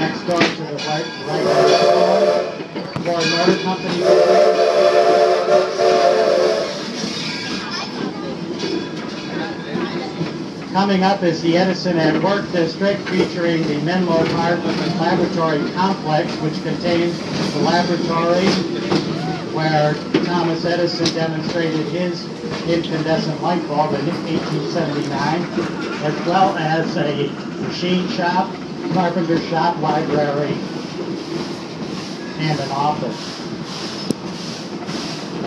next door to the right Ford Motor Company. Coming up is the Edison at Work District, featuring the Menlo Park Laboratory Complex, which contains the laboratory where Thomas Edison demonstrated his incandescent light bulb in 1879, as well as a machine shop, carpenter shop, library, and an office.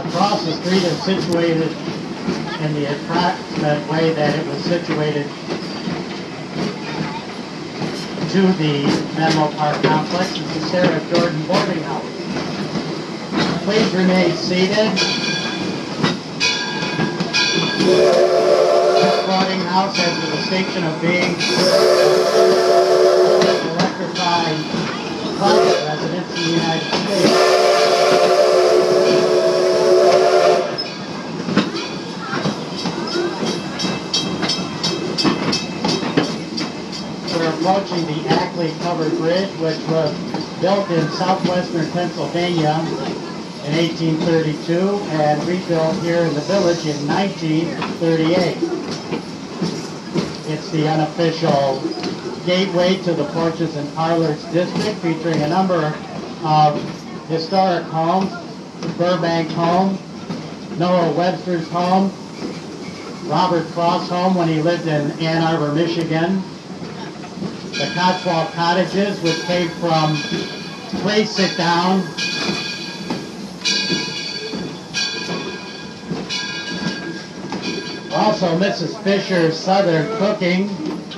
Across the street is situated in the approximate way that it was situated to the Menlo Park complex is the Sarah Jordan boarding house. Please remain seated. This boarding house has the distinction of being an electrified private residence in the United States. We're approaching the Ackley Covered Bridge, which was built in southwestern Pennsylvania in 1832 and rebuilt here in the village in 1938. It's the unofficial gateway to the Porches and Parlors district, featuring a number of historic homes: Burbank home, Noah Webster's home, Robert Cross' home when he lived in Ann Arbor, Michigan, the Cotswold Cottages, which came from, please sit down, also Mrs. Fisher's Southern Cooking.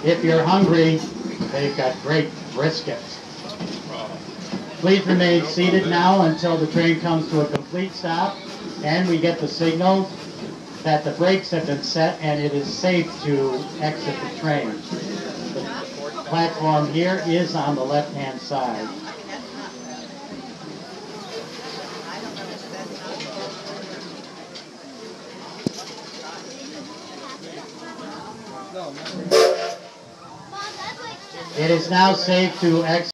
If you're hungry, they've got great brisket. Please remain seated now until the train comes to a complete stop and we get the signal that the brakes have been set and it is safe to exit the train. The platform here is on the left-hand side. It is now safe to exit.